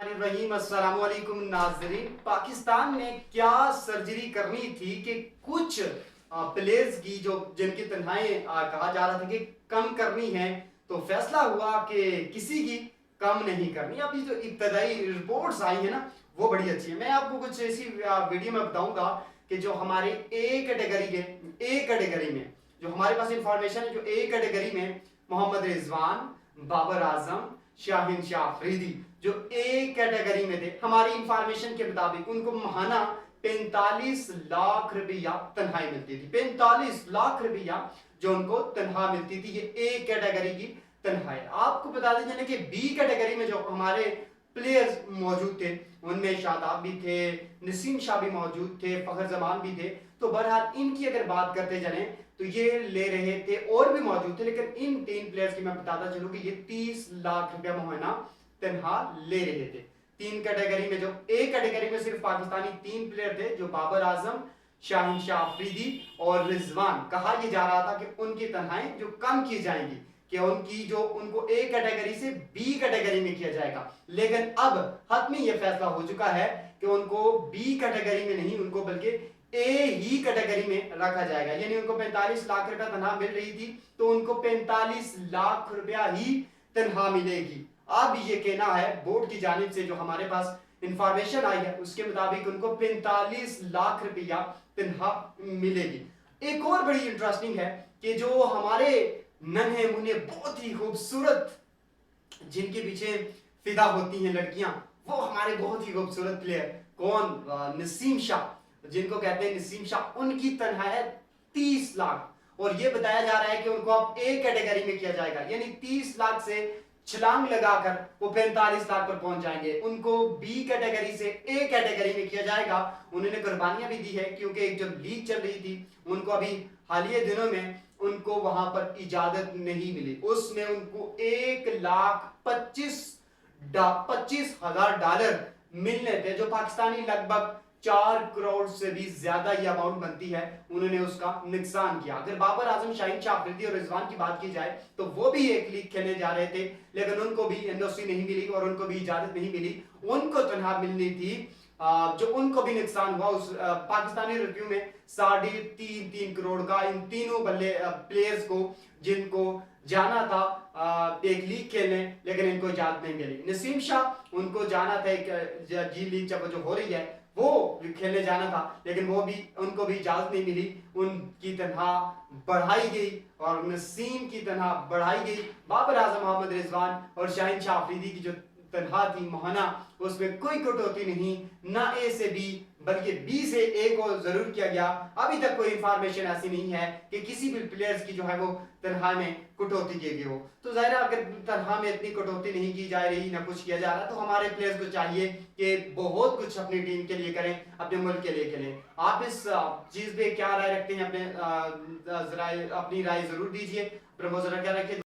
रहीम अस्सलाम वालेकुम नाजरीन। पाकिस्तान ने क्या सर्जरी करनी थी कि कुछ प्लेयर्स की जो जिनकी तन्हाएं कहा जा रहा था कि कम करनी है, तो फैसला हुआ कि किसी की कम नहीं करनी। अभी जो इब्तदाई रिपोर्ट्स आई है ना, वो बड़ी अच्छी है। मैं आपको कुछ ऐसी वीडियो में बताऊंगा कि जो हमारे ए कैटेगरी में जो हमारे पास इंफॉर्मेशन है, जो ए कैटेगरी में मोहम्मद रिजवान, बाबर आजम, शाहिन शाह अफरीदी जो ए कैटेगरी में थे, हमारी इंफॉर्मेशन के मुताबिक उनको महाना 45 लाख रुपया तनख्वाही मिलती थी। 45 लाख रुपया जो उनको तनख्वाह मिलती थी, ये ए कैटेगरी की तनख्वाह। आपको बता दें कि बी कैटेगरी में जो हमारे प्लेयर्स मौजूद थे, उनमें शादाब भी थे, नसीम शाह भी मौजूद थे, फखर जमान भी थे। तो बहरहाल इनकी अगर बात करते चले तो ये ले रहे थे, और भी मौजूद थे, लेकिन इन तीन प्लेयर्स की मैं बताता चलूं कि ये 30 लाख रुपया महीना तनख्वाह ले रहे थे। तीन कैटेगरी में, जो ए कैटेगरी में सिर्फ पाकिस्तानी तीन प्लेयर थे, जो बाबर आजम, शाहिन शाह अफरीदी और रिजवान। कहा यह जा रहा था कि उनकी तनख्वाहें जो कम की जाएंगी, कि उनकी जो उनको ए कैटेगरी से बी कैटेगरी में किया जाएगा। लेकिन अब हतमी यह फैसला हो चुका है कि उनको बी कैटेगरी में नहीं, उनको बल्कि ए ही कैटेगरी में रखा जाएगा। यानी उनको 45 लाख रुपया तनख्वाह मिल रही थी, तो उनको 45 लाख रुपया ही तनख्वाह मिलेगी। अब ये कहना है बोर्ड की जानिब से, जो हमारे पास इंफॉर्मेशन आई है उसके मुताबिक उनको 45 लाख रुपया तनख्वाह मिलेगी। एक और बड़ी इंटरेस्टिंग है कि जो हमारे नन्हे मुन्ने बहुत ही खूबसूरत, जिनके पीछे फिदा होती हैं लड़कियां, वो हमारे बहुत ही खूबसूरत प्लेयर कौन, नसीम शाह, जिनको कहते हैं नसीम शाह, उनकी तनख्वाह है 30 लाख। और ये बताया जा रहा है कि उनको अब ए कैटेगरी में किया जाएगा, यानी 30 लाख से छलांग लगाकर वो 45 लाख पर पहुंच जाएंगे। उनको बी कैटेगरी से ए कैटेगरी में किया जाएगा। उन्होंने कुर्बानियां भी दी है, क्योंकि एक जो लीग चल रही थी, उनको अभी हालिया दिनों में उनको वहां पर इजाजत नहीं मिली। उसमें उनको 1,25,25,000 मिलने थे, जो पाकिस्तानी लगभग 4 करोड़ से भी ज्यादा ये अमाउंट बनती है। उन्होंने उसका नुकसान किया। अगर बाबर आजम, शाहिन शाह अफरीदी और रिजवान की बात की जाए तो वो भी एक लीग खेलने जा रहे थे, लेकिन उनको भी एनओसी नहीं मिली और उनको भी इजाजत नहीं मिली। उनको तनख्वाह मिलनी थी, जो उनको भी नुकसान हुआ। उस पाकिस्तानी रिव्यू में 3.5 करोड़ का इन तीनों बल्ले प्लेयर्स को, जिनको जाना था एक लीग खेलने, लेकिन इनको इजाजत नहीं मिली। नसीम शाह, उनको जाना था एक जी लीग जो हो रही है, वो खेलने जाना था, लेकिन वो भी, उनको भी इजाजत नहीं मिली। उनकी तनख्वाह बढ़ाई गई और नसीम की तनख्वाह बढ़ाई गई। बाबर आजम, मोहम्मद रिजवान और शाहिन शाह अफरीदी की जो तनख्वाह थी महाना, उसमें कोई कटौती नहीं, ना ए से बी बल्कि बी से ए को जरूर किया गया। अभी तक कोई इंफॉर्मेशन ऐसी नहीं है कि किसी भी प्लेयर्स की जो है वो तनख्वाह में कटौती की गई हो। तो जाहिर है अगर तनख्वाह में इतनी कटौती नहीं की जा रही, ना कुछ किया जा रहा, तो हमारे प्लेयर्स को चाहिए कि बहुत कुछ अपनी टीम के लिए करें, अपने मुल्क के लिए खेलें। आप इस चीज पे क्या राय रखते हैं? अपनी राय जरूर दीजिए। प्रपोजल क्या रखें।